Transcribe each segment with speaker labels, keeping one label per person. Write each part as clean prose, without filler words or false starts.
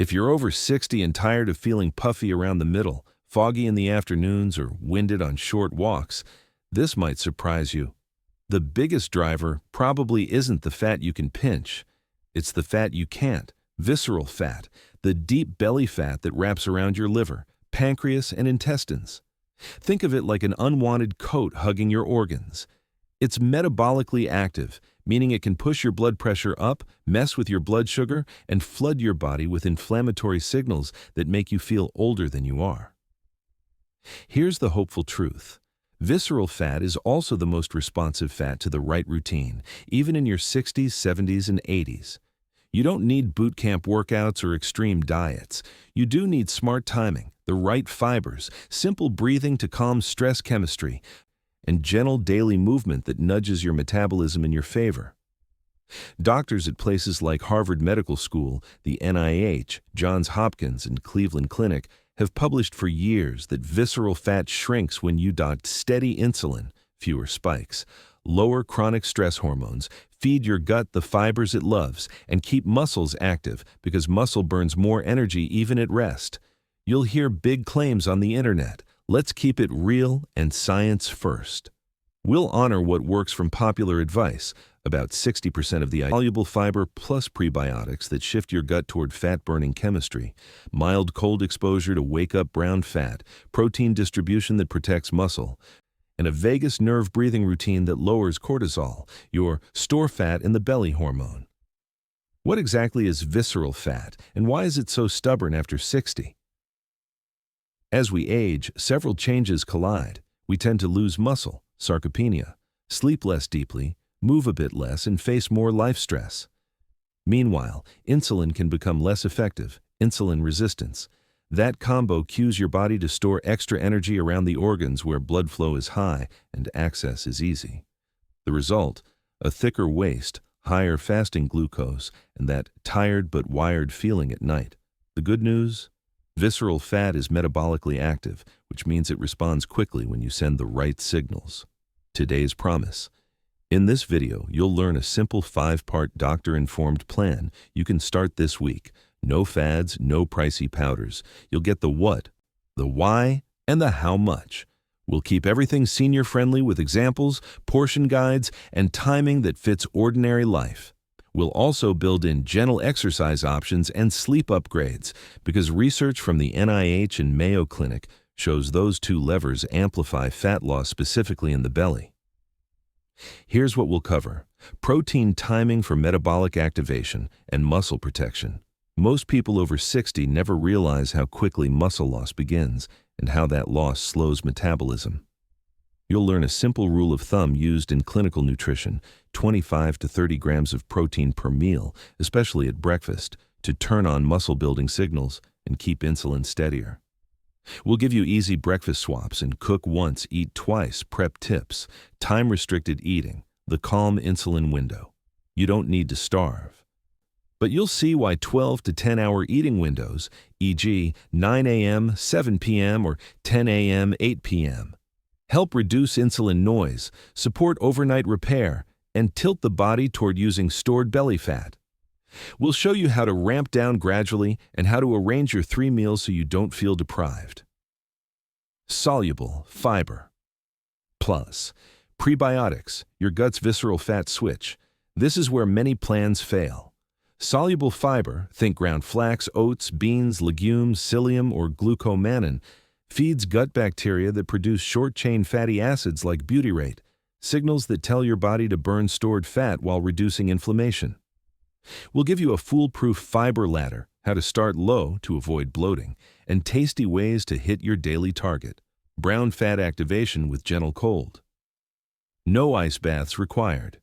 Speaker 1: If you're over 60 and tired of feeling puffy around the middle, foggy in the afternoons, or winded on short walks, this might surprise you. The biggest driver probably isn't the fat you can pinch. It's the fat you can't, visceral fat, the deep belly fat that wraps around your liver, pancreas, and intestines. Think of it like an unwanted coat hugging your organs. It's metabolically active, meaning it can push your blood pressure up, mess with your blood sugar, and flood your body with inflammatory signals that make you feel older than you are. Here's the hopeful truth. Visceral fat is also the most responsive fat to the right routine, even in your 60s, 70s, and 80s. You don't need boot camp workouts or extreme diets. You do need smart timing, the right fibers, simple breathing to calm stress chemistry, and gentle daily movement that nudges your metabolism in your favor. Doctors at places like Harvard Medical School, the NIH, Johns Hopkins, and Cleveland Clinic have published for years that visceral fat shrinks when you dot steady insulin, fewer spikes, lower chronic stress hormones, feed your gut the fibers it loves, and keep muscles active because muscle burns more energy even at rest. You'll hear big claims on the internet. Let's keep it real and science first. We'll honor what works from popular advice, about 60% of the soluble fiber plus prebiotics that shift your gut toward fat-burning chemistry, mild cold exposure to wake up brown fat, protein distribution that protects muscle, and a vagus nerve breathing routine that lowers cortisol, your store fat in the belly hormone. What exactly is visceral fat, and why is it so stubborn after 60? As we age, several changes collide. We tend to lose muscle, sarcopenia, sleep less deeply, move a bit less, and face more life stress. Meanwhile, insulin can become less effective, insulin resistance. That combo cues your body to store extra energy around the organs where blood flow is high and access is easy. The result? A thicker waist, higher fasting glucose, and that tired but wired feeling at night. The good news? Visceral fat is metabolically active, which means it responds quickly when you send the right signals. Today's promise. In this video, you'll learn a simple 5-part doctor-informed plan you can start this week. No fads, no pricey powders. You'll get the what, the why, and the how much. We'll keep everything senior-friendly with examples, portion guides, and timing that fits ordinary life. We'll also build in gentle exercise options and sleep upgrades because research from the NIH and Mayo Clinic shows those two levers amplify fat loss specifically in the belly. Here's what we'll cover: protein timing for metabolic activation and muscle protection. Most people over 60 never realize how quickly muscle loss begins and how that loss slows metabolism. You'll learn a simple rule of thumb used in clinical nutrition: 25 to 30 grams of protein per meal, especially at breakfast, to turn on muscle-building signals and keep insulin steadier. We'll give you easy breakfast swaps and cook once, eat twice prep tips, time-restricted eating, the calm insulin window. You don't need to starve. But you'll see why 12 to 10-hour eating windows, e.g. 9 a.m., 7 p.m., or 10 a.m., 8 p.m., help reduce insulin noise, support overnight repair, and tilt the body toward using stored belly fat. We'll show you how to ramp down gradually and how to arrange your 3 meals so you don't feel deprived. Soluble fiber. Plus, prebiotics, your gut's visceral fat switch. This is where many plans fail. Soluble fiber, think ground flax, oats, beans, legumes, psyllium, or glucomannan, feeds gut bacteria that produce short-chain fatty acids like butyrate, signals that tell your body to burn stored fat while reducing inflammation. We'll give you a foolproof fiber ladder, how to start low to avoid bloating, and tasty ways to hit your daily target: brown fat activation with gentle cold. No ice baths required.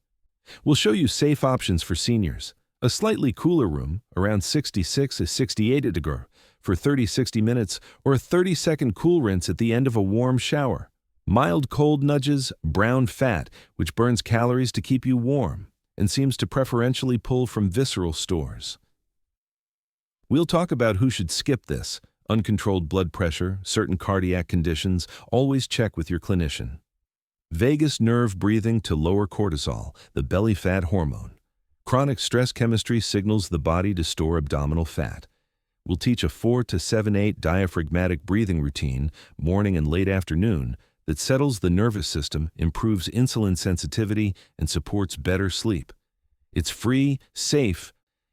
Speaker 1: We'll show you safe options for seniors: a slightly cooler room, around 66 to 68 degrees, for 30-60 minutes, or a 30-second cool rinse at the end of a warm shower. Mild cold nudges, brown fat, which burns calories to keep you warm and seems to preferentially pull from visceral stores. We'll talk about who should skip this: uncontrolled blood pressure, certain cardiac conditions. Always check with your clinician. Vagus nerve breathing to lower cortisol, the belly fat hormone. Chronic stress chemistry signals the body to store abdominal fat. We'll teach a 4 to 7-8 diaphragmatic breathing routine, morning and late afternoon, that settles the nervous system, improves insulin sensitivity, and supports better sleep. It's free, safe,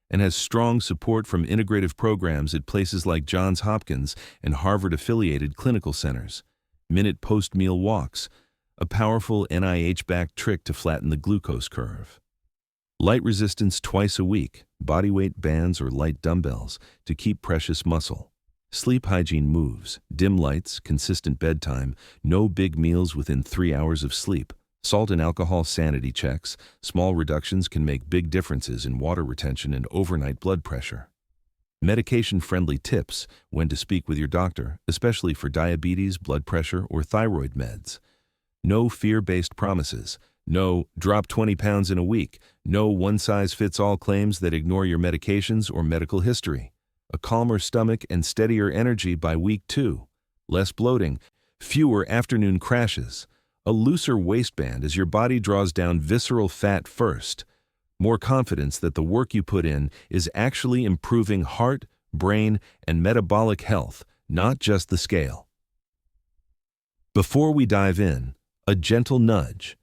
Speaker 1: and has strong support from integrative programs at places like Johns Hopkins and Harvard-affiliated clinical centers. Minute post-meal walks, a powerful NIH-backed trick to flatten the glucose curve. Light resistance twice a week, bodyweight bands or light dumbbells to keep precious muscle. Sleep hygiene moves, dim lights, consistent bedtime, no big meals within 3 hours of sleep. Salt and alcohol sanity checks. Small reductions can make big differences in water retention and overnight blood pressure. Medication-friendly tips when to speak with your doctor, especially for diabetes, blood pressure, or thyroid meds. No fear-based promises. No drop 20 pounds in a week. No one-size-fits-all claims that ignore your medications or medical history. A calmer stomach and steadier energy by week 2. Less bloating. Fewer afternoon crashes. A looser waistband as your body draws down visceral fat first. More confidence that the work you put in is actually improving heart, brain, and metabolic health, not just the scale. Before we dive in, a gentle nudge.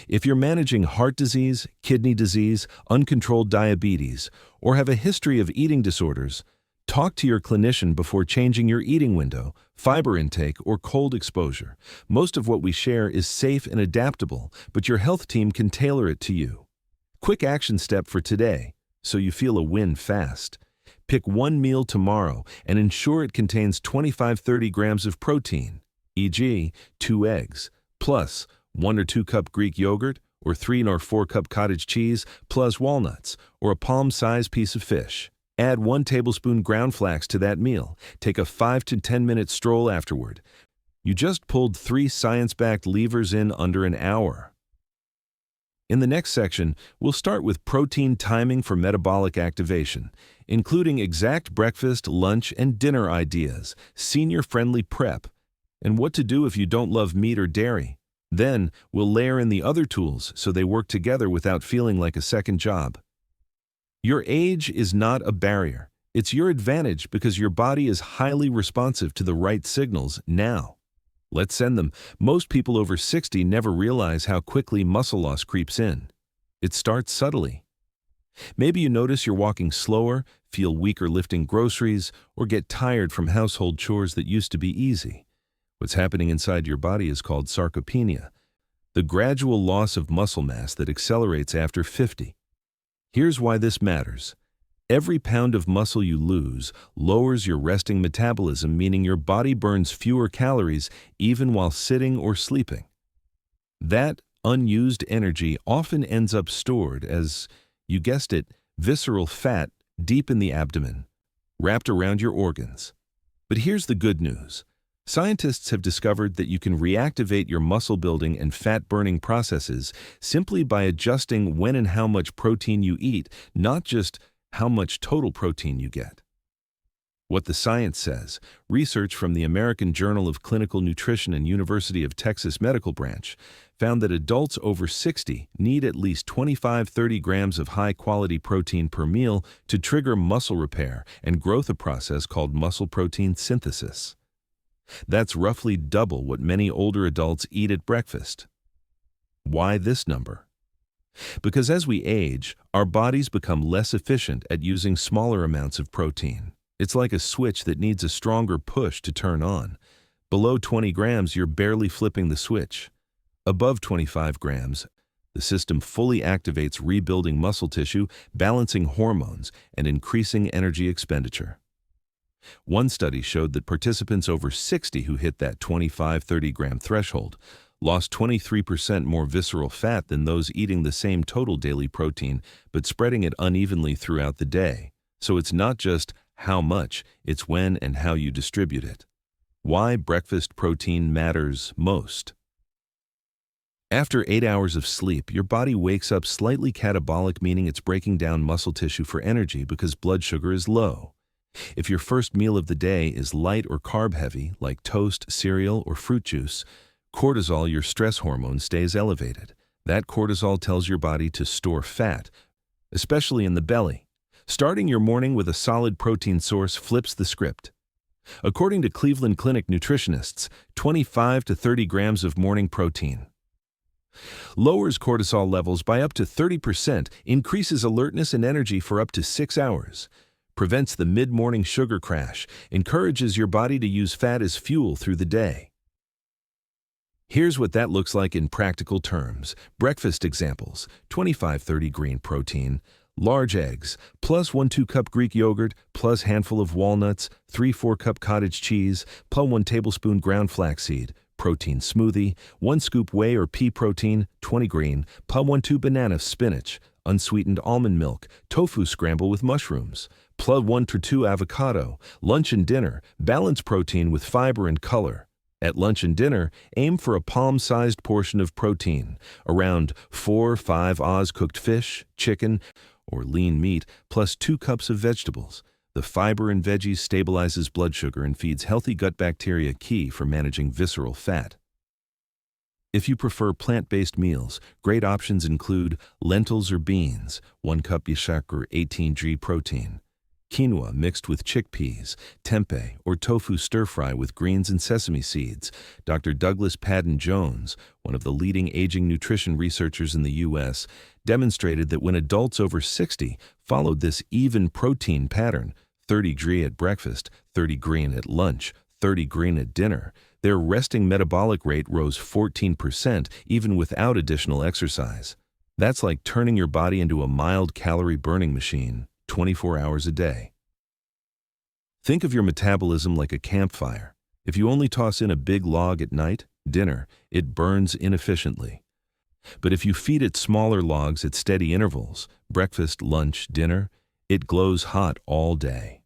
Speaker 1: If you're managing heart disease, kidney disease, uncontrolled diabetes, or have a history of eating disorders, talk to your clinician before changing your eating window, fiber intake, or cold exposure. Most of what we share is safe and adaptable, but your health team can tailor it to you. Quick action step for today, so you feel a win fast. Pick one meal tomorrow and ensure it contains 25-30 grams of protein, e.g., 2 eggs, plus 1 or 2 cup Greek yogurt, or 3 or 4 cup cottage cheese, plus walnuts, or a palm-sized piece of fish. Add 1 tablespoon ground flax to that meal. Take a 5 to 10 minute stroll afterward. You just pulled 3 science-backed levers in under an hour. In the next section, we'll start with protein timing for metabolic activation, including exact breakfast, lunch, and dinner ideas, senior-friendly prep, and what to do if you don't love meat or dairy. Then, we'll layer in the other tools so they work together without feeling like a second job. Your age is not a barrier. It's your advantage because your body is highly responsive to the right signals now. Let's send them. Most people over 60 never realize how quickly muscle loss creeps in. It starts subtly. Maybe you notice you're walking slower, feel weaker lifting groceries, or get tired from household chores that used to be easy. What's happening inside your body is called sarcopenia, the gradual loss of muscle mass that accelerates after 50. Here's why this matters. Every pound of muscle you lose lowers your resting metabolism, meaning your body burns fewer calories even while sitting or sleeping. That unused energy often ends up stored as, you guessed it, visceral fat deep in the abdomen, wrapped around your organs. But here's the good news. Scientists have discovered that you can reactivate your muscle-building and fat-burning processes simply by adjusting when and how much protein you eat, not just how much total protein you get. What the science says, research from the American Journal of Clinical Nutrition and University of Texas Medical Branch found that adults over 60 need at least 25-30 grams of high-quality protein per meal to trigger muscle repair and growth, a process called muscle protein synthesis. That's roughly double what many older adults eat at breakfast. Why this number? Because as we age, our bodies become less efficient at using smaller amounts of protein. It's like a switch that needs a stronger push to turn on. Below 20 grams, you're barely flipping the switch. Above 25 grams, the system fully activates, rebuilding muscle tissue, balancing hormones, and increasing energy expenditure. One study showed that participants over 60 who hit that 25-30 gram threshold lost 23% more visceral fat than those eating the same total daily protein but spreading it unevenly throughout the day. So it's not just how much, it's when and how you distribute it. Why breakfast protein matters most. After 8 hours of sleep, your body wakes up slightly catabolic, meaning it's breaking down muscle tissue for energy because blood sugar is low. If your first meal of the day is light or carb-heavy, like toast, cereal, or fruit juice, cortisol, your stress hormone, stays elevated. That cortisol tells your body to store fat, especially in the belly. Starting your morning with a solid protein source flips the script. According to Cleveland Clinic nutritionists, 25 to 30 grams of morning protein lowers cortisol levels by up to 30%, increases alertness and energy for up to 6 hours, prevents the mid-morning sugar crash, encourages your body to use fat as fuel through the day. Here's what that looks like in practical terms. Breakfast examples: 25-30 green protein, large eggs, plus 1-2 cup Greek yogurt, plus handful of walnuts, 3-4 cup cottage cheese, plus 1 tablespoon ground flaxseed, protein smoothie, 1 scoop whey or pea protein, 20 green, plus 1-2 banana spinach, unsweetened almond milk, tofu scramble with mushrooms, plus 1-2 avocado, lunch and dinner, balance protein with fiber and color. At lunch and dinner, aim for a palm-sized portion of protein, around 4-5 oz cooked fish, chicken, or lean meat, plus 2 cups of vegetables. The fiber in veggies stabilizes blood sugar and feeds healthy gut bacteria, key for managing visceral fat. If you prefer plant-based meals, great options include lentils or beans, 1 cup yashak or 18g protein, quinoa mixed with chickpeas, tempeh or tofu stir-fry with greens and sesame seeds. Dr. Douglas Padden-Jones, one of the leading aging nutrition researchers in the U.S., demonstrated that when adults over 60 followed this even protein pattern, 30 green at breakfast, 30 green at lunch, 30 green at dinner, their resting metabolic rate rose 14% even without additional exercise. That's like turning your body into a mild calorie burning machine 24 hours a day. Think of your metabolism like a campfire. If you only toss in a big log at night, dinner, it burns inefficiently. But if you feed it smaller logs at steady intervals, breakfast, lunch, dinner, it glows hot all day.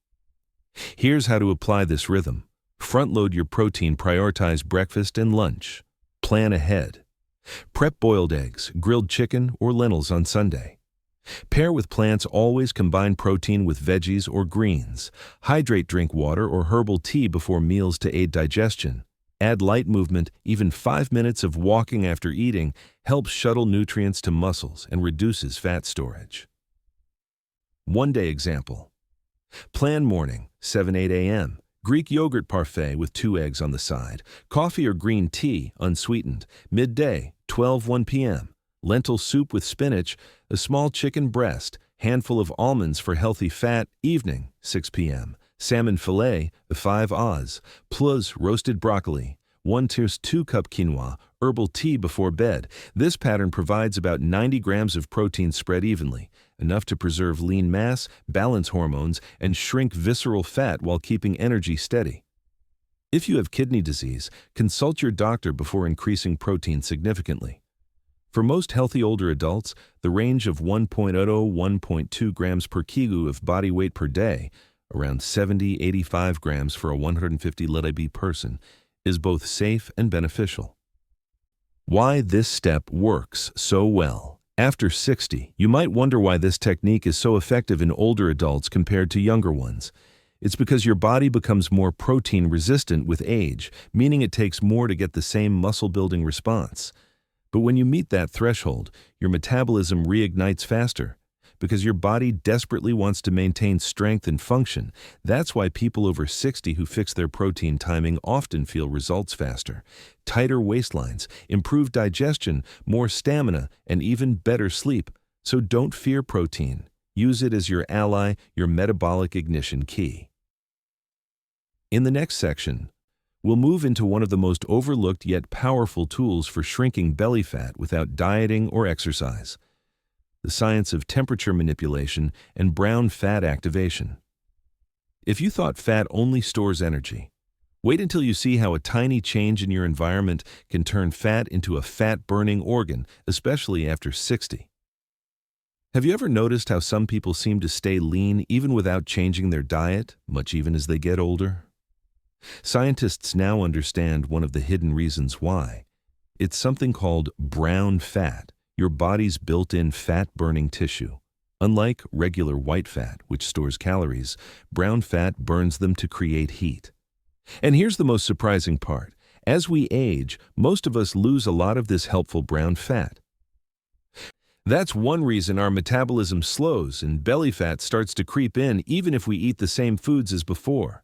Speaker 1: Here's how to apply this rhythm. Front-load your protein, prioritize breakfast and lunch. Plan ahead. Prep boiled eggs, grilled chicken, or lentils on Sunday. Pair with plants, always combine protein with veggies or greens. Hydrate, drink water or herbal tea before meals to aid digestion. Add light movement, even 5 minutes of walking after eating helps shuttle nutrients to muscles and reduces fat storage. One-day example. Plan morning, 7-8 a.m. Greek yogurt parfait with 2 eggs on the side. Coffee or green tea, unsweetened. Midday, 12-1 p.m. Lentil soup with spinach, a small chicken breast, handful of almonds for healthy fat. Evening, 6 p.m. Salmon fillet, 5 oz, plus roasted broccoli, 1-2 cup quinoa, herbal tea before bed. This pattern provides about 90 grams of protein spread evenly, enough to preserve lean mass, balance hormones, and shrink visceral fat while keeping energy steady. If you have kidney disease, consult your doctor before increasing protein significantly. For most healthy older adults, the range of 1.0–1.2 grams per kilo of body weight per day, around 70–85 grams for a 150 lb person, is both safe and beneficial. Why this step works so well. After 60, you might wonder why this technique is so effective in older adults compared to younger ones. It's because your body becomes more protein resistant with age, meaning it takes more to get the same muscle-building response. But when you meet that threshold, your metabolism reignites faster, because your body desperately wants to maintain strength and function. That's why people over 60 who fix their protein timing often feel results faster. Tighter waistlines, improved digestion, more stamina, and even better sleep. So don't fear protein. Use it as your ally, your metabolic ignition key. In the next section, we'll move into one of the most overlooked yet powerful tools for shrinking belly fat without dieting or exercise: the science of temperature manipulation and brown fat activation. If you thought fat only stores energy, wait until you see how a tiny change in your environment can turn fat into a fat-burning organ, especially after 60. Have you ever noticed how some people seem to stay lean even without changing their diet, much even as they get older? Scientists now understand one of the hidden reasons why. It's something called brown fat, your body's built-in fat-burning tissue. Unlike regular white fat, which stores calories, brown fat burns them to create heat. And here's the most surprising part. As we age, most of us lose a lot of this helpful brown fat. That's one reason our metabolism slows and belly fat starts to creep in even if we eat the same foods as before.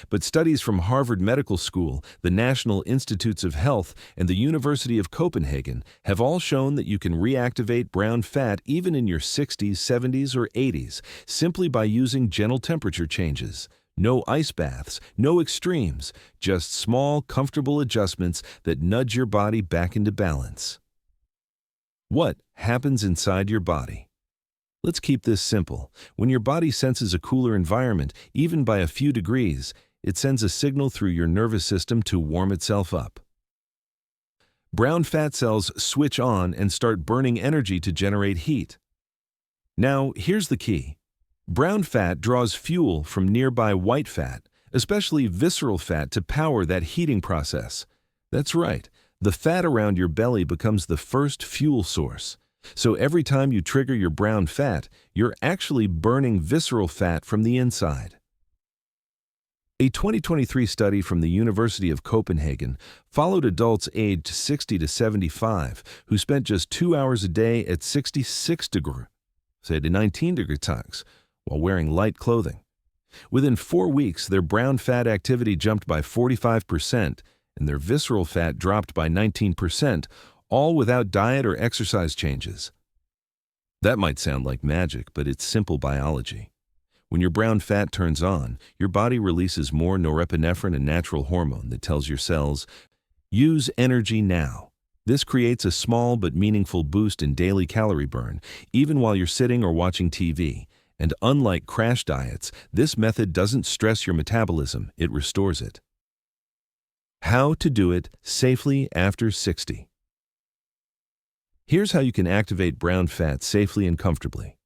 Speaker 1: But studies from Harvard Medical School, the National Institutes of Health, and the University of Copenhagen have all shown that you can reactivate brown fat even in your 60s, 70s, or 80s simply by using gentle temperature changes. No ice baths, no extremes, just small, comfortable adjustments that nudge your body back into balance. What happens inside your body? Let's keep this simple. When your body senses a cooler environment, even by a few degrees, it sends a signal through your nervous system to warm itself up. Brown fat cells switch on and start burning energy to generate heat. Now, here's the key. Brown fat draws fuel from nearby white fat, especially visceral fat, to power that heating process. That's right. The fat around your belly becomes the first fuel source. So every time you trigger your brown fat, you're actually burning visceral fat from the inside. A 2023 study from the University of Copenhagen followed adults aged 60 to 75 who spent just 2 hours a day at 66 degrees, say to 19 degree tags, while wearing light clothing. Within 4 weeks, their brown fat activity jumped by 45% and their visceral fat dropped by 19%, all without diet or exercise changes. That might sound like magic, but it's simple biology. When your brown fat turns on, your body releases more norepinephrine, a natural hormone that tells your cells, use energy now. This creates a small but meaningful boost in daily calorie burn, even while you're sitting or watching TV. And unlike crash diets, this method doesn't stress your metabolism, it restores it. How to do it safely after 60. Here's how you can activate brown fat safely and comfortably.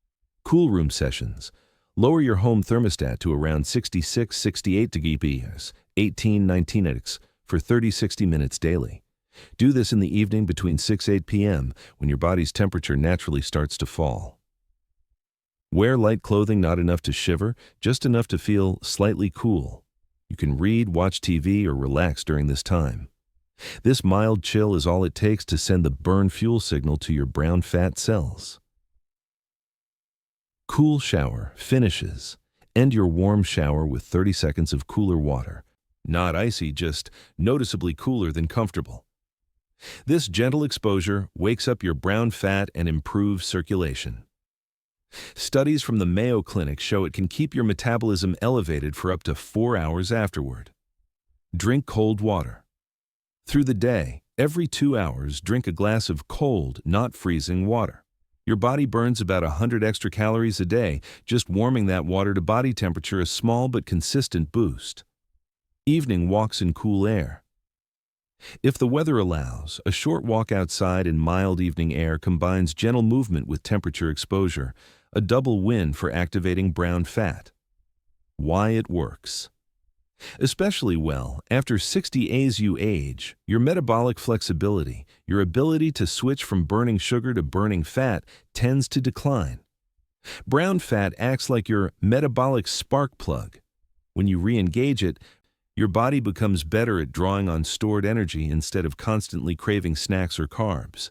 Speaker 1: Cool room sessions. Lower your home thermostat to around 66-68 degrees, 18-19 for 30-60 minutes daily. Do this in the evening between 6-8 p.m. when your body's temperature naturally starts to fall. Wear light clothing, not enough to shiver, just enough to feel slightly cool. You can read, watch TV, or relax during this time. This mild chill is all it takes to send the burn fuel signal to your brown fat cells. Cool shower finishes. End your warm shower with 30 seconds of cooler water. Not icy, just noticeably cooler than comfortable. This gentle exposure wakes up your brown fat and improves circulation. Studies from the Mayo Clinic show it can keep your metabolism elevated for up to 4 hours afterward. Drink cold water. Through the day, every 2 hours, drink a glass of cold, not freezing water. Your body burns about 100 extra calories a day. Just warming that water to body temperature, a small but consistent boost. Evening walks in cool air. If the weather allows, a short walk outside in mild evening air combines gentle movement with temperature exposure, a double win for activating brown fat. Why it works. Especially well after 60 as you age, your metabolic flexibility, your ability to switch from burning sugar to burning fat, tends to decline. Brown fat acts like your metabolic spark plug. When you re-engage it, your body becomes better at drawing on stored energy instead of constantly craving snacks or carbs.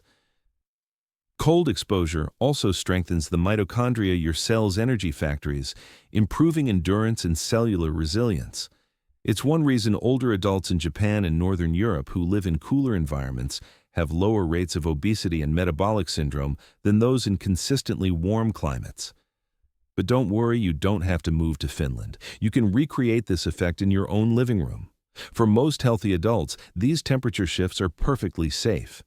Speaker 1: Cold exposure also strengthens the mitochondria, your cell's energy factories, improving endurance and cellular resilience. It's one reason older adults in Japan and Northern Europe who live in cooler environments have lower rates of obesity and metabolic syndrome than those in consistently warm climates. But don't worry, you don't have to move to Finland. You can recreate this effect in your own living room. For most healthy adults, these temperature shifts are perfectly safe.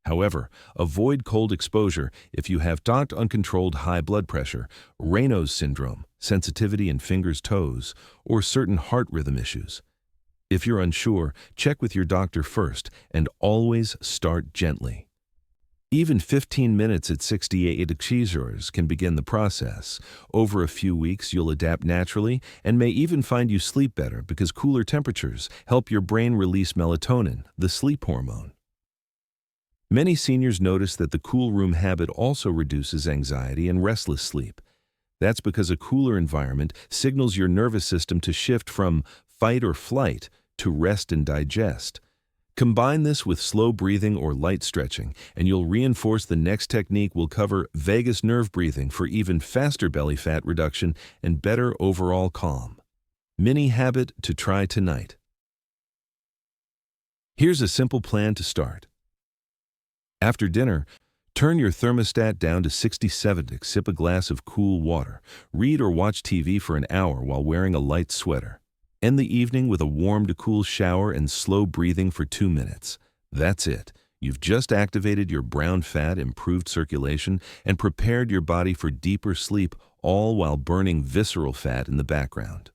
Speaker 1: However, avoid cold exposure if you have uncontrolled high blood pressure, Raynaud's syndrome, sensitivity in fingers, toes, or certain heart rhythm issues. If you're unsure, check with your doctor first and always start gently. Even 15 minutes at 68 degrees can begin the process. Over a few weeks, you'll adapt naturally and may even find you sleep better because cooler temperatures help your brain release melatonin, the sleep hormone. Many seniors notice that the cool room habit also reduces anxiety and restless sleep. That's because a cooler environment signals your nervous system to shift from fight or flight to rest and digest. Combine this with slow breathing or light stretching, and you'll reinforce the next technique will cover vagus nerve breathing for even faster belly fat reduction and better overall calm. Mini habit to try tonight. Here's a simple plan to start. After dinner, turn your thermostat down to 67. Sip a glass of cool water. Read or watch TV for an hour while wearing a light sweater. End the evening with a warm to cool shower and slow breathing for 2 minutes. That's it. You've just activated your brown fat, improved circulation, and prepared your body for deeper sleep, all while burning visceral fat in the background.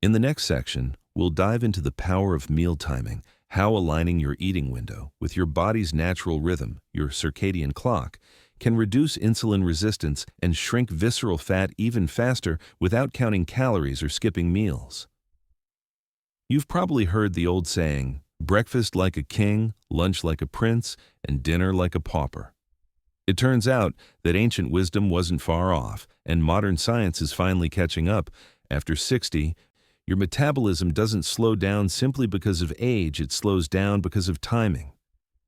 Speaker 1: In the next section, we'll dive into the power of meal timing, how aligning your eating window with your body's natural rhythm, your circadian clock, can reduce insulin resistance and shrink visceral fat even faster without counting calories or skipping meals. You've probably heard the old saying, breakfast like a king, lunch like a prince, and dinner like a pauper. It turns out that ancient wisdom wasn't far off, and modern science is finally catching up. After 60, your metabolism doesn't slow down simply because of age, it slows down because of timing.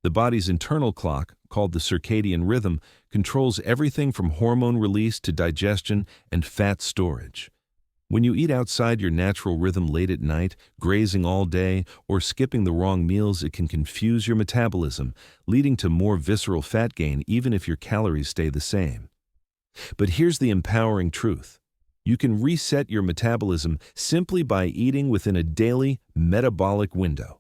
Speaker 1: The body's internal clock, called the circadian rhythm, controls everything from hormone release to digestion and fat storage. When you eat outside your natural rhythm late at night, grazing all day, or skipping the wrong meals, it can confuse your metabolism, leading to more visceral fat gain even if your calories stay the same. But here's the empowering truth. You can reset your metabolism simply by eating within a daily metabolic window.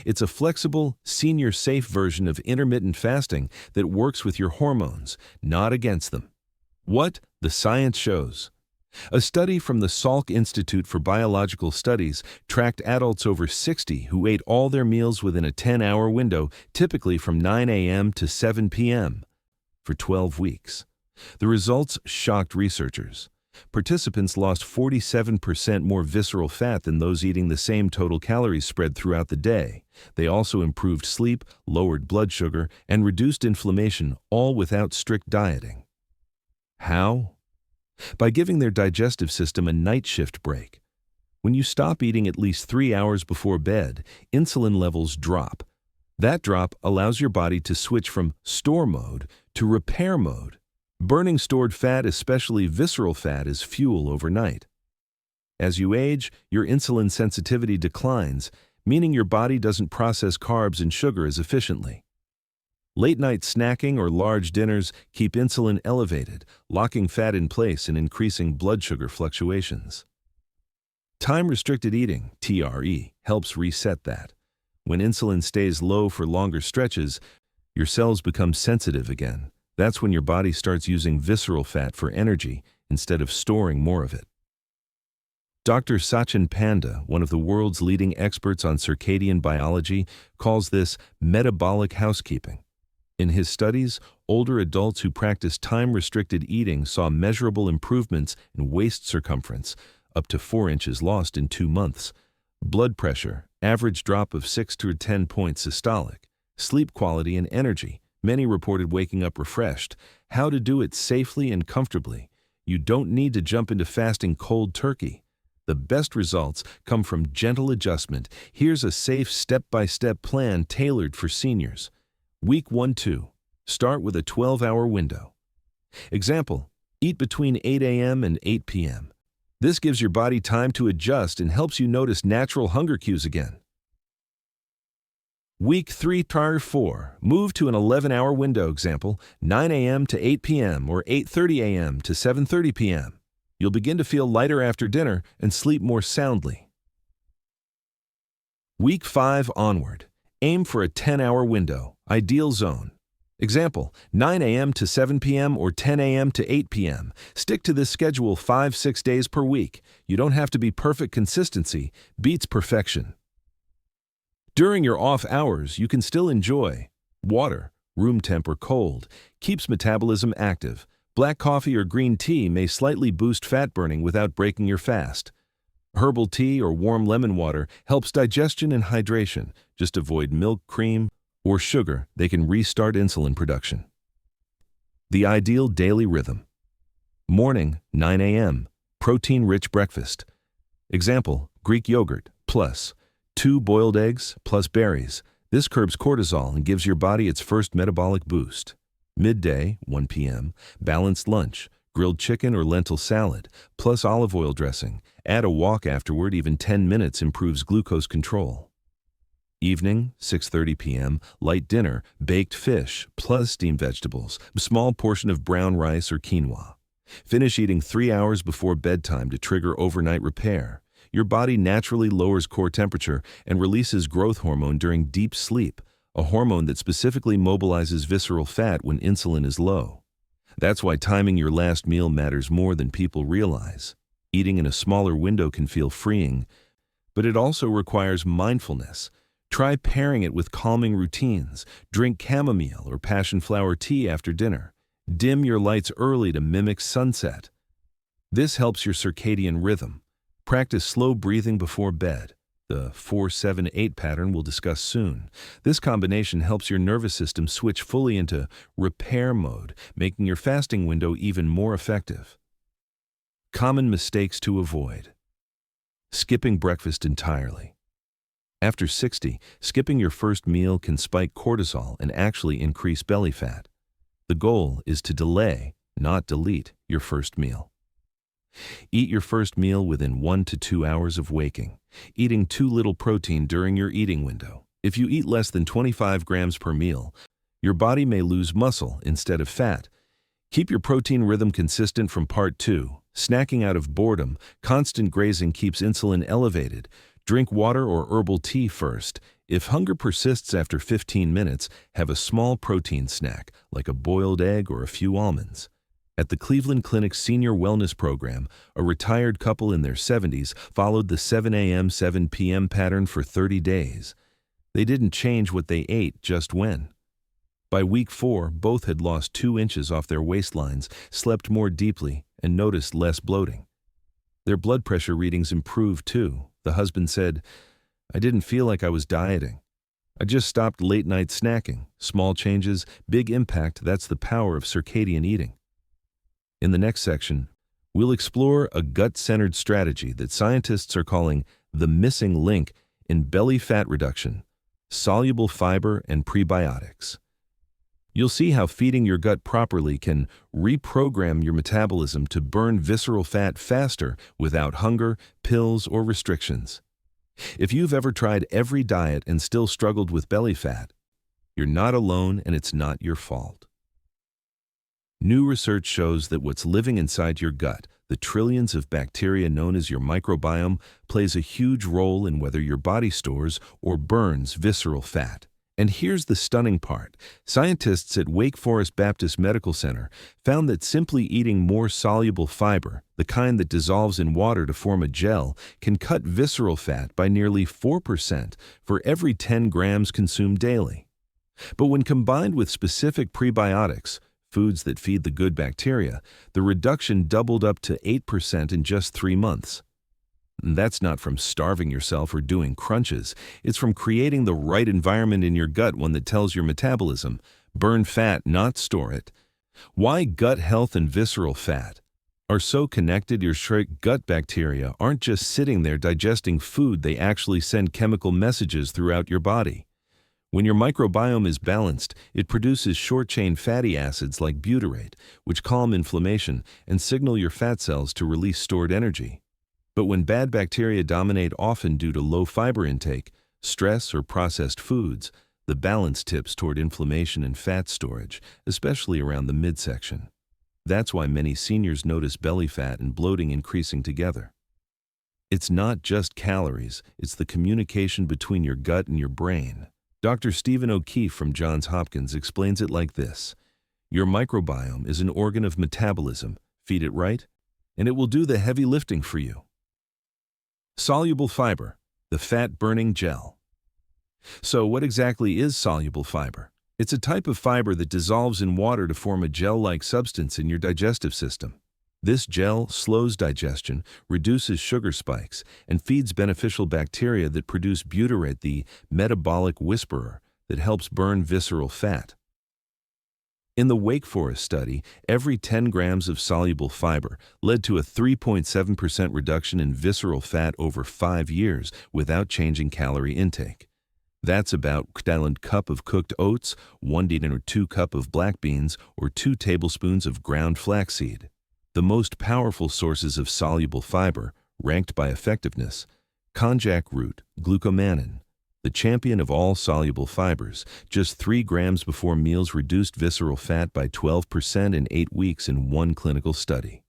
Speaker 1: It's a flexible, senior-safe version of intermittent fasting that works with your hormones, not against them. What the science shows. A study from the Salk Institute for Biological Studies tracked adults over 60 who ate all their meals within a 10-hour window, typically from 9 a.m. to 7 p.m., for 12 weeks. The results shocked researchers. Participants lost 47% more visceral fat than those eating the same total calories spread throughout the day. They also improved sleep, lowered blood sugar, and reduced inflammation, all without strict dieting. How? By giving their digestive system a night shift break. When you stop eating at least 3 hours before bed, insulin levels drop. That drop allows your body to switch from store mode to repair mode, burning stored fat, especially visceral fat, as fuel overnight. As you age, your insulin sensitivity declines, meaning your body doesn't process carbs and sugar as efficiently. Late-night snacking or large dinners keep insulin elevated, locking fat in place and increasing blood sugar fluctuations. Time-restricted eating, TRE, helps reset that. When insulin stays low for longer stretches, your cells become sensitive again. That's when your body starts using visceral fat for energy instead of storing more of it. Dr. Sachin Panda, one of the world's leading experts on circadian biology, calls this metabolic housekeeping. In his studies, older adults who practiced time-restricted eating saw measurable improvements in waist circumference, up to 4 inches lost in 2 months, blood pressure, average drop of 6 to 10 points systolic, sleep quality and energy. Many reported waking up refreshed. How to do it safely and comfortably. You don't need to jump into fasting cold turkey. The best results come from gentle adjustment. Here's a safe step-by-step plan tailored for seniors. Week 1-2. Start with a 12-hour window. Example, eat between 8 a.m. and 8 p.m. This gives your body time to adjust and helps you notice natural hunger cues again. Week 3-4, move to an 11-hour window. Example, 9 a.m. to 8 p.m. or 8:30 a.m. to 7:30 p.m. You'll begin to feel lighter after dinner and sleep more soundly. Week 5 onward, aim for a 10-hour window, ideal zone. Example, 9 a.m. to 7 p.m. or 10 a.m. to 8 p.m. Stick to this schedule 5-6 days per week. You don't have to be perfect. Consistency beats perfection. During your off hours, you can still enjoy water, room temp or cold, keeps metabolism active. Black coffee or green tea may slightly boost fat burning without breaking your fast. Herbal tea or warm lemon water helps digestion and hydration. Just avoid milk, cream, or sugar. They can restart insulin production. The ideal daily rhythm. Morning, 9 a.m., protein-rich breakfast. Example, Greek yogurt, plus 2 boiled eggs plus berries. This curbs cortisol and gives your body its first metabolic boost. Midday, 1 p.m., balanced lunch, grilled chicken or lentil salad, plus olive oil dressing. Add a walk afterward, even 10 minutes improves glucose control. Evening, 6:30 p.m., light dinner, baked fish, plus steamed vegetables, a small portion of brown rice or quinoa. Finish eating 3 hours before bedtime to trigger overnight repair. Your body naturally lowers core temperature and releases growth hormone during deep sleep, a hormone that specifically mobilizes visceral fat when insulin is low. That's why timing your last meal matters more than people realize. Eating in a smaller window can feel freeing, but it also requires mindfulness. Try pairing it with calming routines. Drink chamomile or passion flower tea after dinner. Dim your lights early to mimic sunset. This helps your circadian rhythm. Practice slow breathing before bed. The 4-7-8 pattern we'll discuss soon. This combination helps your nervous system switch fully into repair mode, making your fasting window even more effective. Common mistakes to avoid. Skipping breakfast entirely. After 60, skipping your first meal can spike cortisol and actually increase belly fat. The goal is to delay, not delete, your first meal. Eat your first meal within 1 to 2 hours of waking, eating too little protein during your eating window. If you eat less than 25 grams per meal, your body may lose muscle instead of fat. Keep your protein rhythm consistent from part 2. Snacking out of boredom, constant grazing keeps insulin elevated. Drink water or herbal tea first. If hunger persists after 15 minutes, have a small protein snack, like a boiled egg or a few almonds. At the Cleveland Clinic Senior Wellness Program, a retired couple in their 70s followed the 7 a.m., 7 p.m. pattern for 30 days. They didn't change what they ate, just when. By week 4, both had lost 2 inches off their waistlines, slept more deeply, and noticed less bloating. Their blood pressure readings improved too. The husband said, "I didn't feel like I was dieting. I just stopped late-night snacking. Small changes, big impact. That's the power of circadian eating." In the next section, we'll explore a gut-centered strategy that scientists are calling the missing link in belly fat reduction: soluble fiber and prebiotics. You'll see how feeding your gut properly can reprogram your metabolism to burn visceral fat faster without hunger, pills, or restrictions. If you've ever tried every diet and still struggled with belly fat, you're not alone and it's not your fault. New research shows that what's living inside your gut, the trillions of bacteria known as your microbiome, plays a huge role in whether your body stores or burns visceral fat. And here's the stunning part. Scientists at Wake Forest Baptist Medical Center found that simply eating more soluble fiber, the kind that dissolves in water to form a gel, can cut visceral fat by nearly 4% for every 10 grams consumed daily. But when combined with specific prebiotics, foods that feed the good bacteria, the reduction doubled up to 8% in just 3 months. And that's not from starving yourself or doing crunches. It's from creating the right environment in your gut, one that tells your metabolism, burn fat, not store it. Why gut health and visceral fat are so connected? Your gut bacteria aren't just sitting there digesting food, they actually send chemical messages throughout your body. When your microbiome is balanced, it produces short-chain fatty acids like butyrate, which calm inflammation and signal your fat cells to release stored energy. But when bad bacteria dominate, often due to low fiber intake, stress, or processed foods, the balance tips toward inflammation and fat storage, especially around the midsection. That's why many seniors notice belly fat and bloating increasing together. It's not just calories, it's the communication between your gut and your brain. Dr. Stephen O'Keefe from Johns Hopkins explains it like this: your microbiome is an organ of metabolism. Feed it right, and it will do the heavy lifting for you. Soluble fiber, the fat-burning gel. So what exactly is soluble fiber? It's a type of fiber that dissolves in water to form a gel-like substance in your digestive system. This gel slows digestion, reduces sugar spikes, and feeds beneficial bacteria that produce butyrate, the metabolic whisperer that helps burn visceral fat. In the Wake Forest study, every 10 grams of soluble fiber led to a 3.7% reduction in visceral fat over 5 years without changing calorie intake. That's about a cup of cooked oats, 1 or 2 cup of black beans, or 2 tablespoons of ground flaxseed. The most powerful sources of soluble fiber, ranked by effectiveness: konjac root, glucomannan, the champion of all soluble fibers, just 3 grams before meals reduced visceral fat by 12% in 8 weeks in one clinical study.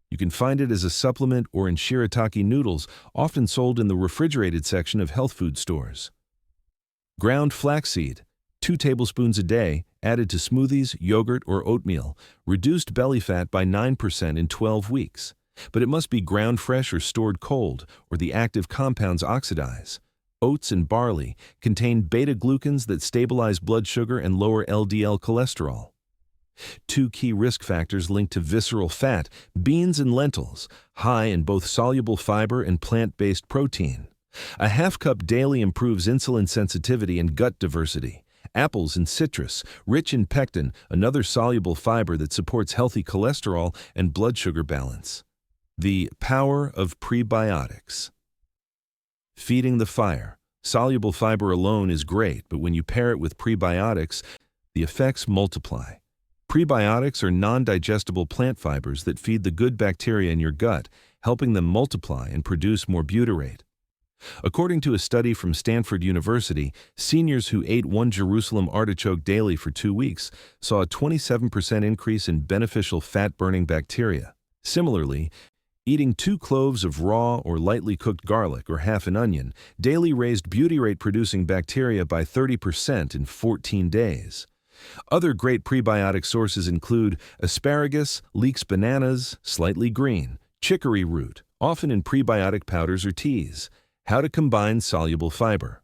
Speaker 1: You can find it as a supplement or in shirataki noodles, often sold in the refrigerated section of health food stores. Ground flaxseed, 2 tablespoons a day, added to smoothies, yogurt, or oatmeal, reduced belly fat by 9% in 12 weeks. But it must be ground fresh or stored cold, or the active compounds oxidize. Oats and barley contain beta-glucans that stabilize blood sugar and lower LDL cholesterol. 2 key risk factors linked to visceral fat: beans and lentils, high in both soluble fiber and plant-based protein. A half cup daily improves insulin sensitivity and gut diversity. Apples and citrus, rich in pectin, another soluble fiber that supports healthy cholesterol and blood sugar balance. The power of prebiotics. Feeding the fire. Soluble fiber alone is great, but when you pair it with prebiotics, the effects multiply. Prebiotics are non-digestible plant fibers that feed the good bacteria in your gut, helping them multiply and produce more butyrate. According to a study from Stanford University, seniors who ate 1 Jerusalem artichoke daily for 2 weeks saw a 27% increase in beneficial fat-burning bacteria. Similarly, eating 2 cloves of raw or lightly cooked garlic or half an onion daily raised butyrate-producing bacteria by 30% in 14 days. Other great prebiotic sources include asparagus, leeks bananas, slightly green, chicory root, often in prebiotic powders or teas. How to combine soluble fiber.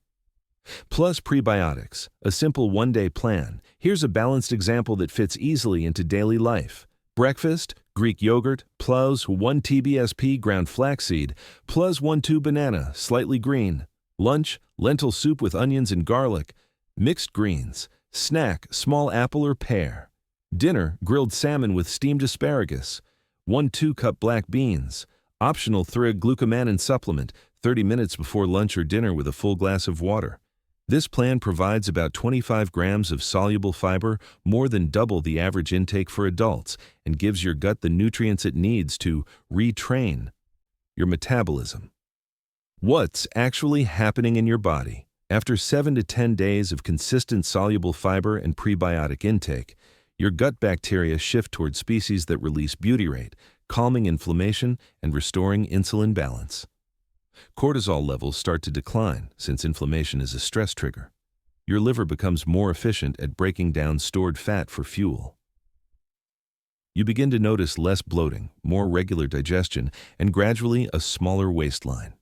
Speaker 1: Plus prebiotics, a simple one-day plan. Here's a balanced example that fits easily into daily life. Breakfast, Greek yogurt, plus 1 TBSP ground flaxseed, plus 1 2 banana, slightly green. Lunch, lentil soup with onions and garlic, mixed greens. Snack, small apple or pear. Dinner, grilled salmon with steamed asparagus. 1 2-cup black beans. Optional glucomannan supplement, 30 minutes before lunch or dinner with a full glass of water. This plan provides about 25 grams of soluble fiber, more than double the average intake for adults, and gives your gut the nutrients it needs to retrain your metabolism. What's actually happening in your body? After 7 to 10 days of consistent soluble fiber and prebiotic intake, your gut bacteria shift toward species that release butyrate, calming inflammation and restoring insulin balance. Cortisol levels start to decline, since inflammation is a stress trigger. Your liver becomes more efficient at breaking down stored fat for fuel. You begin to notice less bloating, more regular digestion, and gradually a smaller waistline.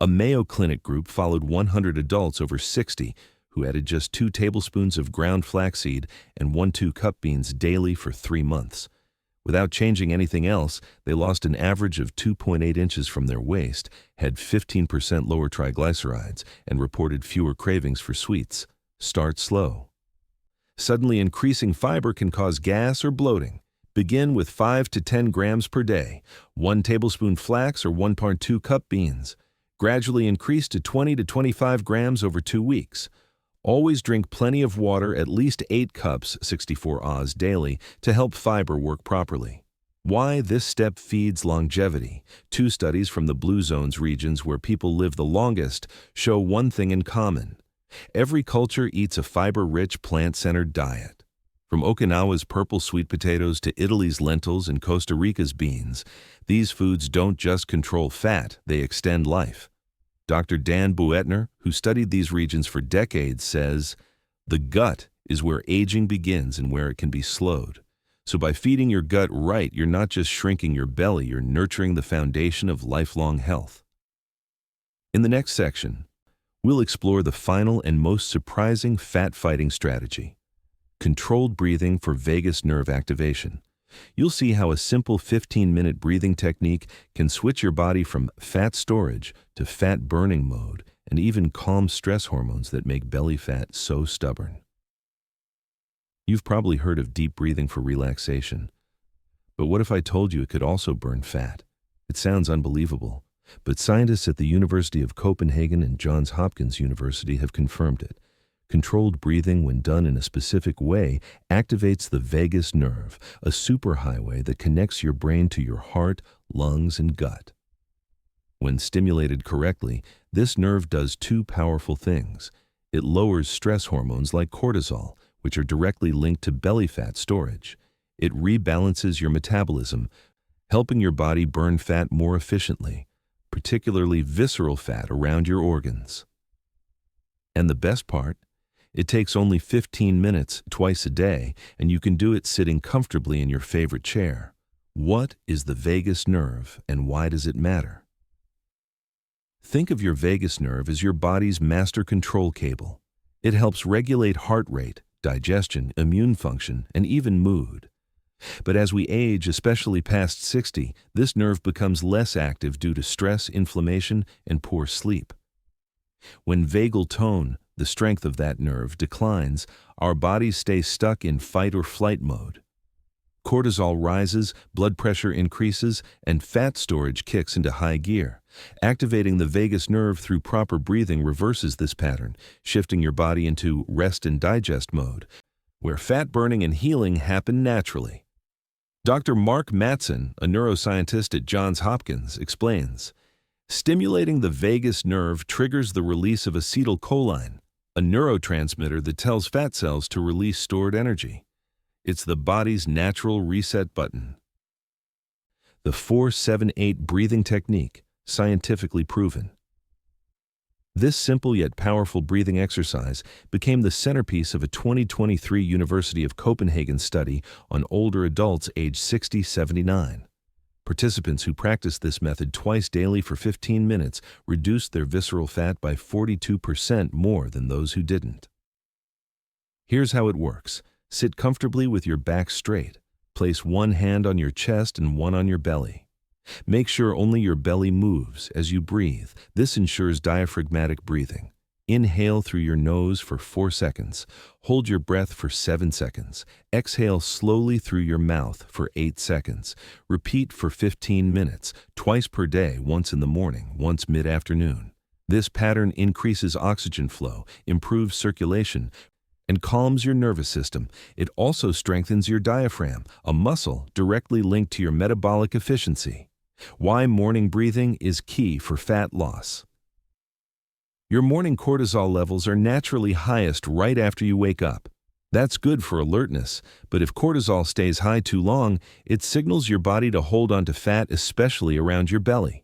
Speaker 1: A Mayo Clinic group followed 100 adults over 60 who added just 2 tablespoons of ground flaxseed and 1 2-cup beans daily for 3 months. Without changing anything else, they lost an average of 2.8 inches from their waist, had 15% lower triglycerides, and reported fewer cravings for sweets. Start slow. Suddenly increasing fiber can cause gas or bloating. Begin with 5 to 10 grams per day, 1 tablespoon flax or 1.2 cup beans. Gradually increase to 20 to 25 grams over 2 weeks. Always drink plenty of water, at least 8 cups, 64 Oz daily, to help fiber work properly. Why this step feeds longevity. 2 studies from the Blue Zones regions where people live the longest show one thing in common. Every culture eats a fiber-rich, plant-centered diet. From Okinawa's purple sweet potatoes to Italy's lentils and Costa Rica's beans, these foods don't just control fat, they extend life. Dr. Dan Buettner, who studied these regions for decades, says, "The gut is where aging begins and where it can be slowed. So by feeding your gut right, you're not just shrinking your belly, you're nurturing the foundation of lifelong health." In the next section, we'll explore the final and most surprising fat-fighting strategy: controlled breathing for vagus nerve activation. You'll see how a simple 15-minute breathing technique can switch your body from fat storage to fat-burning mode and even calm stress hormones that make belly fat so stubborn. You've probably heard of deep breathing for relaxation. But what if I told you it could also burn fat? It sounds unbelievable, but scientists at the University of Copenhagen and Johns Hopkins University have confirmed it. Controlled breathing, when done in a specific way, activates the vagus nerve, a superhighway that connects your brain to your heart, lungs, and gut. When stimulated correctly, this nerve does two powerful things. It lowers stress hormones like cortisol, which are directly linked to belly fat storage. It rebalances your metabolism, helping your body burn fat more efficiently, particularly visceral fat around your organs. And the best part? It takes only 15 minutes twice a day, and you can do it sitting comfortably in your favorite chair. What is the vagus nerve, and why does it matter? Think of your vagus nerve as your body's master control cable. It helps regulate heart rate, digestion, immune function, and even mood. But as we age, especially past 60, this nerve becomes less active due to stress, inflammation, and poor sleep. When vagal tone, the strength of that nerve, declines, our bodies stay stuck in fight or flight mode. Cortisol rises, blood pressure increases, and fat storage kicks into high gear. Activating the vagus nerve through proper breathing reverses this pattern, shifting your body into rest and digest mode, where fat burning and healing happen naturally. Dr. Mark Mattson, a neuroscientist at Johns Hopkins, explains, stimulating the vagus nerve triggers the release of acetylcholine, a neurotransmitter that tells fat cells to release stored energy. It's the body's natural reset button. The 4-7-8 breathing technique, scientifically proven. This simple yet powerful breathing exercise became the centerpiece of a 2023 University of Copenhagen study on older adults aged 60-79. Participants who practiced this method twice daily for 15 minutes reduced their visceral fat by 42% more than those who didn't. Here's how it works. Sit comfortably with your back straight. Place one hand on your chest and one on your belly. Make sure only your belly moves as you breathe. This ensures diaphragmatic breathing. Inhale through your nose for 4 seconds. Hold your breath for 7 seconds. Exhale slowly through your mouth for 8 seconds. Repeat for 15 minutes, twice per day, once in the morning, once mid-afternoon. This pattern increases oxygen flow, improves circulation, and calms your nervous system. It also strengthens your diaphragm, a muscle directly linked to your metabolic efficiency. Why morning breathing is key for fat loss. Your morning cortisol levels are naturally highest right after you wake up. That's good for alertness, but if cortisol stays high too long, it signals your body to hold on to fat, especially around your belly.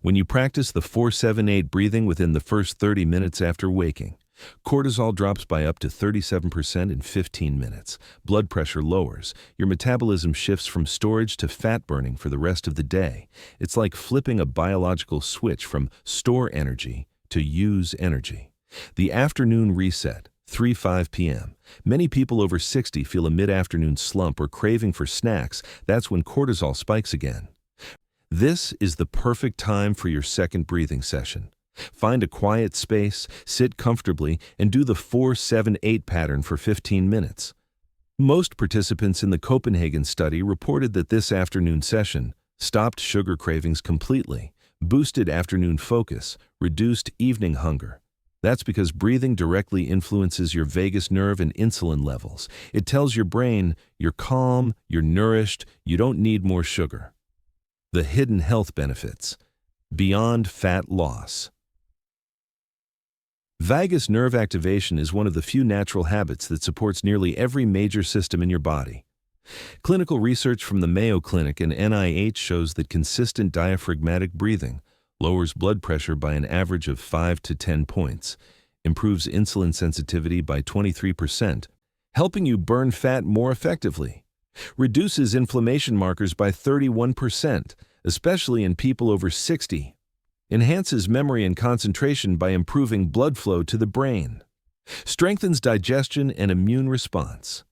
Speaker 1: When you practice the 4-7-8 breathing within the first 30 minutes after waking, cortisol drops by up to 37% in 15 minutes. Blood pressure lowers. Your metabolism shifts from storage to fat burning for the rest of the day. It's like flipping a biological switch from store energy to use energy. The afternoon reset, 3-5 p.m. Many people over 60 feel a mid-afternoon slump or craving for snacks. That's when cortisol spikes again. This is the perfect time for your second breathing session. Find a quiet space, sit comfortably, and do the 4-7-8 pattern for 15 minutes. Most participants in the Copenhagen study reported that this afternoon session stopped sugar cravings completely, boosted afternoon focus, reduced evening hunger. That's because breathing directly influences your vagus nerve and insulin levels. It tells your brain, you're calm, you're nourished, you don't need more sugar. The hidden health benefits. Beyond fat loss. Vagus nerve activation is one of the few natural habits that supports nearly every major system in your body. Clinical research from the Mayo Clinic and NIH shows that consistent diaphragmatic breathing lowers blood pressure by an average of 5 to 10 points, improves insulin sensitivity by 23%, helping you burn fat more effectively, reduces inflammation markers by 31%, especially in people over 60, enhances memory and concentration by improving blood flow to the brain, strengthens digestion and immune response.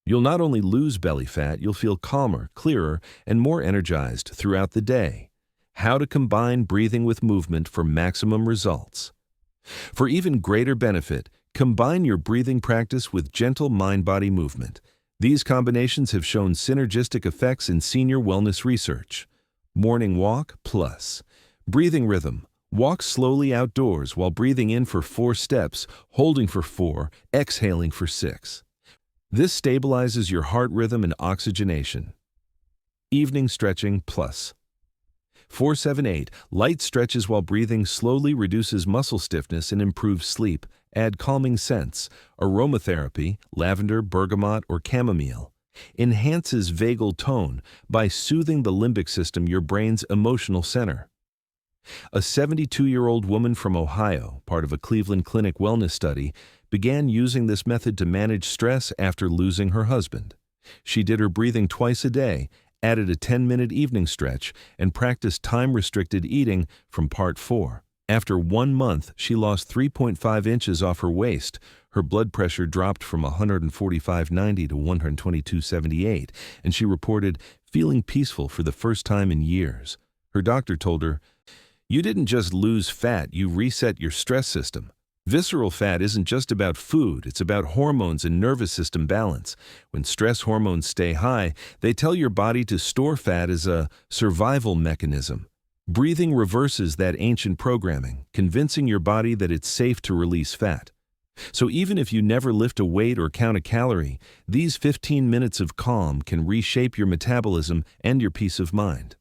Speaker 1: You'll not only lose belly fat, you'll feel calmer, clearer, and more energized throughout the day. How to combine breathing with movement for maximum results. For even greater benefit, Combine your breathing practice with gentle mind-body movement. These combinations have shown synergistic effects in senior wellness research. Morning walk plus. Breathing rhythm. Walk slowly outdoors while breathing in for 4 steps, holding for 4, exhaling for 6. This stabilizes your heart rhythm and oxygenation. Evening stretching plus. 478. Light stretches while breathing slowly reduces muscle stiffness and improves sleep. Add calming scents. Aromatherapy, lavender, bergamot, or chamomile. Enhances vagal tone by soothing the limbic system, your brain's emotional center. A 72-year-old woman from Ohio, part of a Cleveland Clinic wellness study, began using this method to manage stress after losing her husband. She did her breathing twice a day, added a 10-minute evening stretch, and practiced time-restricted eating from part 4. After 1 month, she lost 3.5 inches off her waist. Her blood pressure dropped from 145/90 to 122/78, and she reported feeling peaceful for the first time in years. Her doctor told her, "You didn't just lose fat, you reset your stress system." Visceral fat isn't just about food, it's about hormones and nervous system balance. When stress hormones stay high, they tell your body to store fat as a survival mechanism. Breathing reverses that ancient programming, convincing your body that it's safe to release fat. So even if you never lift a weight or count a calorie, these 15 minutes of calm can reshape your metabolism and your peace of mind.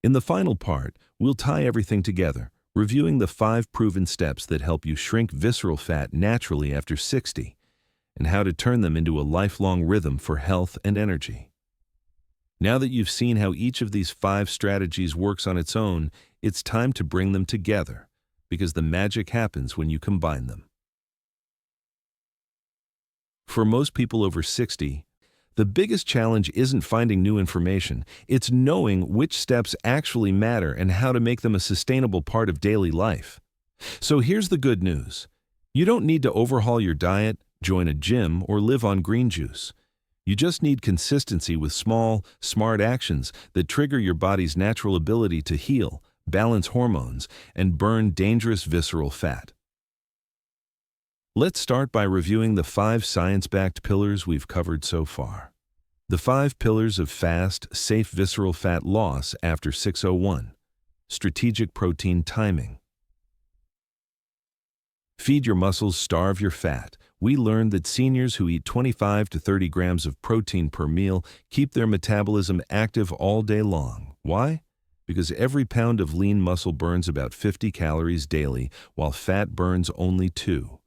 Speaker 1: In the final part, we'll tie everything together, reviewing the 5 proven steps that help you shrink visceral fat naturally after 60, and how to turn them into a lifelong rhythm for health and energy. Now that you've seen how each of these 5 strategies works on its own, it's time to bring them together, because the magic happens when you combine them. For most people over 60, the biggest challenge isn't finding new information, it's knowing which steps actually matter and how to make them a sustainable part of daily life. So here's the good news. You don't need to overhaul your diet, join a gym, or live on green juice. You just need consistency with small, smart actions that trigger your body's natural ability to heal, balance hormones, and burn dangerous visceral fat. Let's start by reviewing the 5 science-backed pillars we've covered so far. The 5 pillars of fast, safe visceral fat loss after 601. Strategic protein timing. Feed your muscles, starve your fat. We learned that seniors who eat 25 to 30 grams of protein per meal keep their metabolism active all day long. Why? Because every pound of lean muscle burns about 50 calories daily, while fat burns only 2.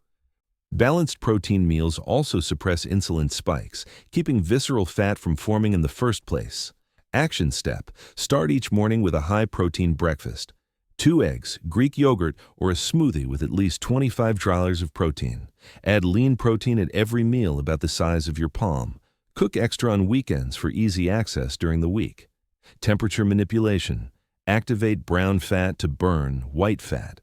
Speaker 1: Balanced protein meals also suppress insulin spikes, keeping visceral fat from forming in the first place. Action step: start each morning with a high-protein breakfast. 2 eggs, Greek yogurt, or a smoothie with at least 25 calories of protein. Add lean protein at every meal about the size of your palm. Cook extra on weekends for easy access during the week. Temperature manipulation. Activate brown fat to burn white fat.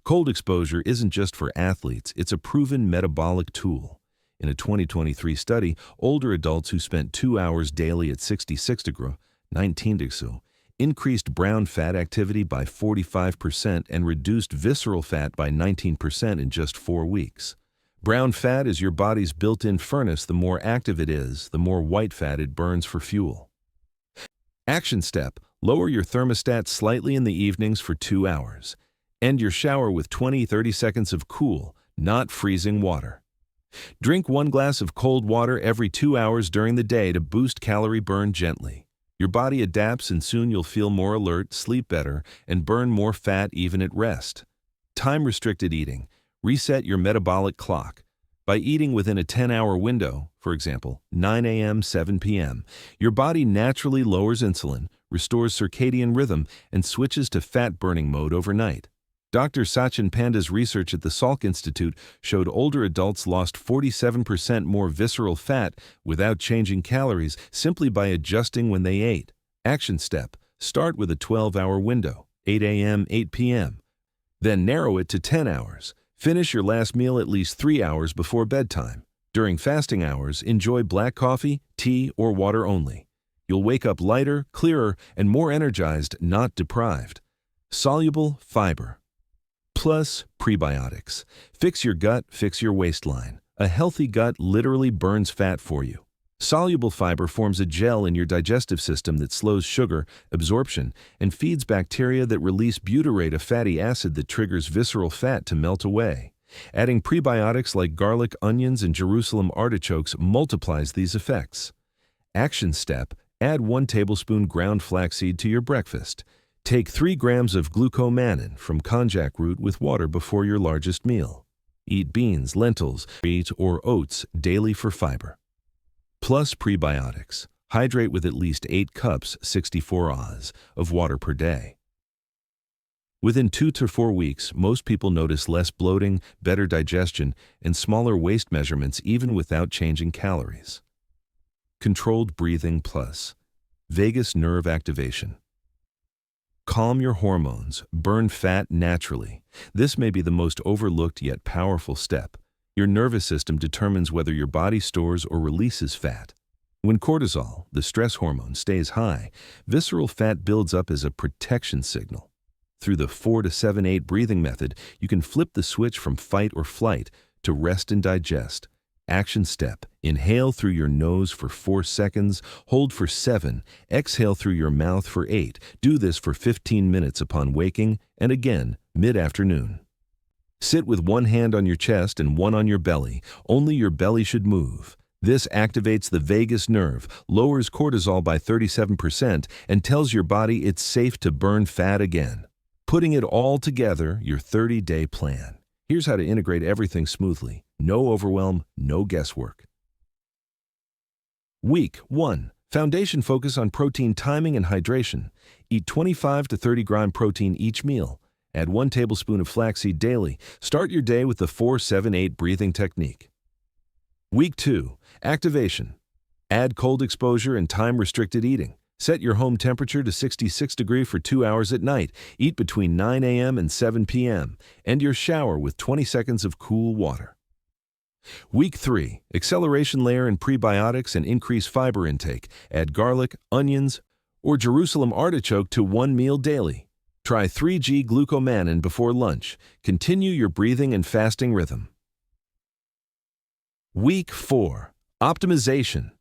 Speaker 1: Cold exposure isn't just for athletes, it's a proven metabolic tool. In a 2023 study, older adults who spent 2 hours daily at 66 degrees, 19 degrees, increased brown fat activity by 45% and reduced visceral fat by 19% in just 4 weeks. Brown fat is your body's built-in furnace. The more active it is, the more white fat it burns for fuel. Action step: lower your thermostat slightly in the evenings for 2 hours. End your shower with 20-30 seconds of cool, not freezing water. Drink 1 glass of cold water every 2 hours during the day to boost calorie burn gently. Your body adapts and soon you'll feel more alert, sleep better, and burn more fat even at rest. Time-restricted eating. Reset your metabolic clock. By eating within a 10-hour window, for example, 9 a.m., 7 p.m., your body naturally lowers insulin, restores circadian rhythm, and switches to fat-burning mode overnight. Dr. Sachin Panda's research at the Salk Institute showed older adults lost 47% more visceral fat without changing calories simply by adjusting when they ate. Action step: start with a 12-hour window, 8 a.m., 8 p.m. Then narrow it to 10 hours. Finish your last meal at least 3 hours before bedtime. During fasting hours, enjoy black coffee, tea, or water only. You'll wake up lighter, clearer, and more energized, not deprived. Soluble fiber. Plus prebiotics. Fix your gut, fix your waistline. A healthy gut literally burns fat for you. Soluble fiber forms a gel in your digestive system that slows sugar absorption and feeds bacteria that release butyrate, a fatty acid that triggers visceral fat to melt away. Adding prebiotics like garlic, onions, and Jerusalem artichokes multiplies these effects. Action step: add 1 tablespoon ground flaxseed to your breakfast. Take 3 grams of glucomannan from konjac root with water before your largest meal. Eat beans, lentils, wheat, or oats daily for fiber. Plus prebiotics. Hydrate with at least 8 cups 64 oz of water per day. Within 2 to 4 weeks, most people notice less bloating, better digestion, and smaller waist measurements even without changing calories. Controlled breathing plus vagus nerve activation. Calm your hormones, burn fat naturally. This may be the most overlooked yet powerful step. Your nervous system determines whether your body stores or releases fat. When cortisol, the stress hormone, stays high, visceral fat builds up as a protection signal. Through the 4 to 7-8 breathing method, you can flip the switch from fight or flight to rest and digest. Action step: inhale through your nose for 4 seconds, hold for 7, exhale through your mouth for 8. Do this for 15 minutes upon waking and again mid-afternoon. Sit with 1 hand on your chest and 1 on your belly. Only your belly should move. This activates the vagus nerve, lowers cortisol by 37%, and tells your body it's safe to burn fat again. Putting it all together, your 30-day plan. Here's how to integrate everything smoothly. No overwhelm, no guesswork. Week 1. Foundation: focus on protein timing and hydration. Eat 25 to 30 gram protein each meal. Add 1 tablespoon of flaxseed daily. Start your day with the 4-7-8 breathing technique. Week 2. Activation. Add cold exposure and time-restricted eating. Set your home temperature to 66 degrees for 2 hours at night. Eat between 9 a.m. and 7 p.m. End your shower with 20 seconds of cool water. Week 3. Acceleration: layer in prebiotics and increase fiber intake. Add garlic, onions, or Jerusalem artichoke to 1 meal daily. Try 3g glucomannan before lunch. Continue your breathing and fasting rhythm. Week 4. Optimization.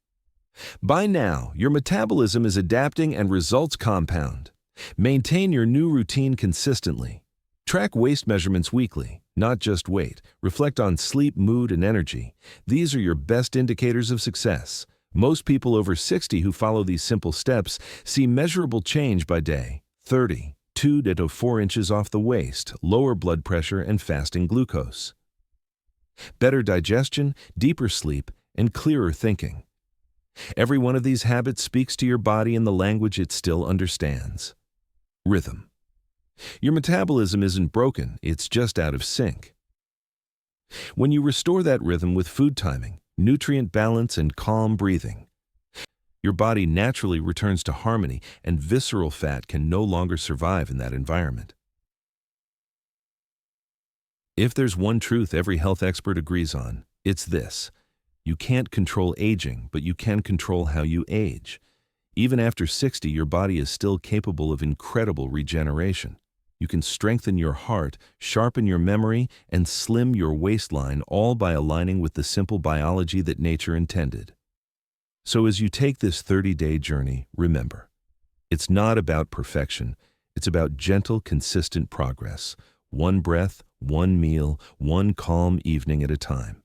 Speaker 1: By now, your metabolism is adapting and results compound. Maintain your new routine consistently. Track waist measurements weekly, not just weight. Reflect on sleep, mood, and energy. These are your best indicators of success. Most people over 60 who follow these simple steps see measurable change by day 30. 2 to 4 inches off the waist, lower blood pressure, and fasting glucose. Better digestion, deeper sleep, and clearer thinking. Every one of these habits speaks to your body in the language it still understands. Rhythm. Your metabolism isn't broken, it's just out of sync. When you restore that rhythm with food timing, nutrient balance, and calm breathing, your body naturally returns to harmony, and visceral fat can no longer survive in that environment. If there's one truth every health expert agrees on, it's this: you can't control aging, but you can control how you age. Even after 60, your body is still capable of incredible regeneration. You can strengthen your heart, sharpen your memory, and slim your waistline, all by aligning with the simple biology that nature intended. So as you take this 30-day journey, remember, it's not about perfection. It's about gentle, consistent progress. 1 breath, 1 meal, 1 calm evening at a time.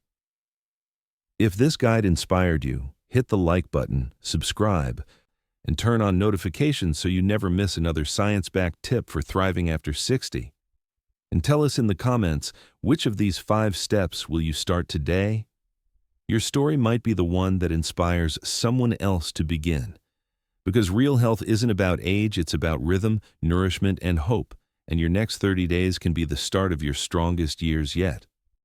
Speaker 1: If this guide inspired you, hit the like button, subscribe, and turn on notifications so you never miss another science-backed tip for thriving after 60. And tell us in the comments, which of these 5 steps will you start today? Your story might be the one that inspires someone else to begin. Because real health isn't about age, it's about rhythm, nourishment, and hope. And your next 30 days can be the start of your strongest years yet.